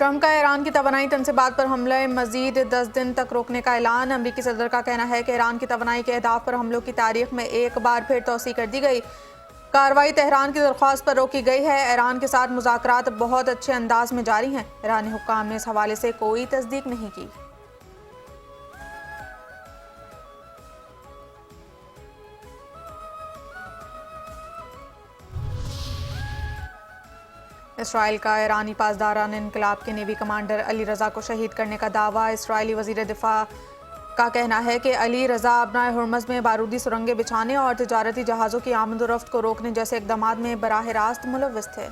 Trump का Iran की तवानाई तनसीबात पर हमले मजीद 10 दिन तक रोकने का ऐलान। अमरीकी सदर का कहना है कि ईरान की तवानाई के अहदाफ पर हमलों की तारीख में एक बार फिर तोसी कर दी गई। कार्रवाई तेहरान की दरख्वास्त पर रोकी गई है। ईरान के साथ मुज़ाकरात बहुत अच्छे अंदाज में जारी हैं। ईरानी हुक्काम ने इस हवाले से कोई तस्दीक नहीं की। इसराइल का ईरानी पासदारान इनकलाब के नेवी कमांडर अली रज़ा को शहीद करने का दावा। इसराइली वज़ीर दिफा का कहना है कि अली रज़ा अपना हुर्मज़ में बारूदी सुरंगें बिछाने और तिजारती जहाज़ों की आमद-ओ-रफ्त को रोकने जैसे इक़दामात में बराह रास्त मुलव्वस थे।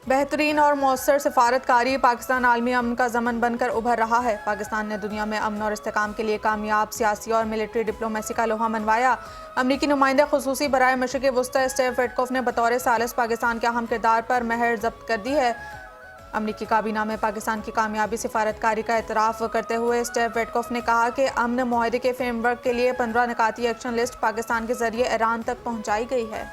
बेहतरीन और मौसर सिफारतकारी पाकिस्तान आलमी अमन का ज़मन बनकर उभर रहा है। पाकिस्तान ने दुनिया में अमन और इस्तेकाम के लिए कामयाब सियासी और मिलिट्री डिप्लोमेसी का लोहा मनवाया। अमरीकी नुमाइंदा खुसूसी बराए मशरिक़ वुस्ता स्टीव विटकोफ ने बतौर सालिस पाकिस्तान के अहम किरदार पर महर जब्त कर दी है। अमरीकी काबीना में पाकिस्तान की कामयाबी सिफारतकारी का एतराफ़ करते हुए स्टीव विटकोफ ने कहा कि अमन मुआहदे के फ्रेमवर्क के लिए 15 निकाती एक्शन लिस्ट पाकिस्तान के जरिए ईरान तक पहुँचाई गई है।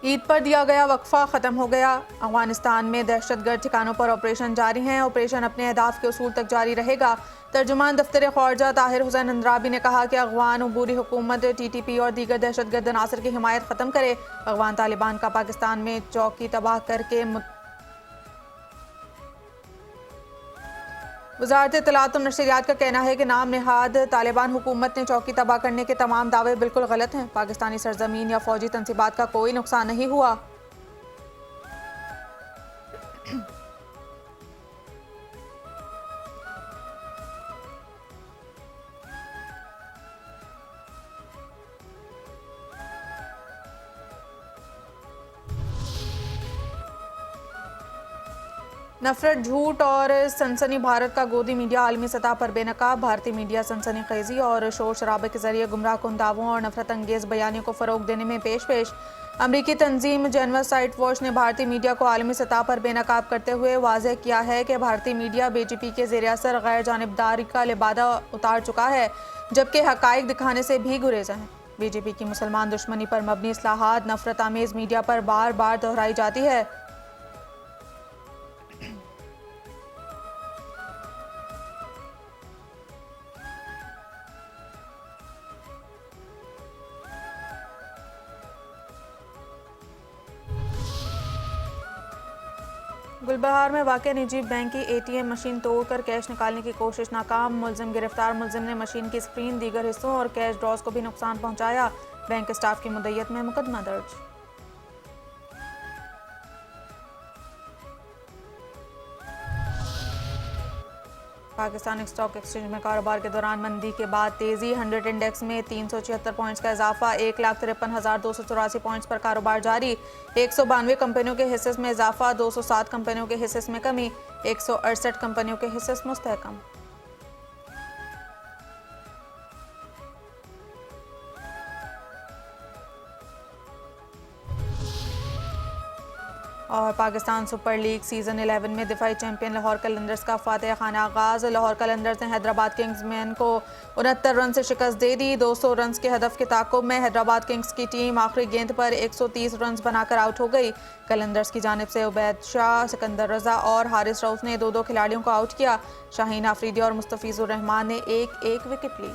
ईद पर दिया गया वक्फा ख़त्म हो गया। अफगानिस्तान में दहशतगर्द ठिकानों पर ऑपरेशन जारी हैं। ऑपरेशन अपने अहदाफ के उसूल तक जारी रहेगा। तर्जुमान दफ्तर ख़ारजा ताहिर हुसैन अंद्राबी ने कहा कि अफगान अबूरी हुकूमत TTP और दीगर दहशतगर्द अनासर की हिमायत ख़त्म करे। अफगान तालिबान का पाकिस्तान में चौकी तबाह करके वज़ारत इत्तलात और नशरियात का कहना है कि नाम नेहाद तालिबान हुकूमत ने चौकी तबाह करने के तमाम दावे बिल्कुल गलत हैं। पाकिस्तानी सरजमीन या फौजी तनसीबात का कोई नुकसान नहीं हुआ। नफरत, झूठ और सनसनी भारत का गोदी मीडिया आलमी सतह पर बेनकाब। भारतीय मीडिया सनसनी खेजी और शोर शराबे के जरिए गुमराह कुन दावों और नफरत अंगेज बयानियों को फ़रोग देने में पेश। अमरीकी तंजीम जेनोसाइड वॉच ने भारतीय मीडिया को आलमी सतह पर बेनकाब करते हुए वाज़ेह किया है कि भारतीय मीडिया BJP के ज़ेर असर गैर जानिबदारी का लिबादा उतार चुका है, जबकि हक़ाइक़ दिखाने से भी गुरेज़ा है। BJP की मुसलमान दुश्मनी पर मबनी इस्लाहात नफरत आमेज़ मीडिया पर बार बार दोहराई जाती है। गुलबहार में वाक़ निजी बैंक की ATM मशीन तोड़कर कैश निकालने की कोशिश नाकाम। मुलजिम गिरफ्तार। मुलजिम ने मशीन की स्क्रीन, दीगर हिस्सों और कैश ड्रॉज को भी नुकसान पहुंचाया। बैंक स्टाफ की मुद्दत में मुकदमा दर्ज। पाकिस्तान स्टॉक एक्सचेंज में कारोबार के दौरान मंदी के बाद तेजी। 100 इंडेक्स में 376 पॉइंट्स का इजाफा। 1,53,284 पॉइंट्स पर कारोबार जारी। 192 कंपनियों के हिस्से में इजाफा। 207 कंपनियों के हिस्से में कमी। 168 कंपनियों के हिस्से मुस्तहकम। और पाकिस्तान सुपर लीग सीज़न 11 में दिफाई चैंपियन लाहौर कलंदर्स का फातह खाना आगाज़। लाहौर कलंदर्स ने हैदराबाद किंग्समैन को 69 रन से शिकस्त दे दी। 200 रन के हदफ के ताक़ुब में हैदराबाद किंग्स की टीम आखिरी गेंद पर 130 रन बनाकर आउट हो गई। कलंदर्स की जानिब से उबैद शाह, सिकंदर रजा और हारिस रऊफ ने 2-2 खिलाड़ियों को आउट किया। शाहीन आफरीदी और मुस्तफिजुर रहमान ने एक एक विकेट ली।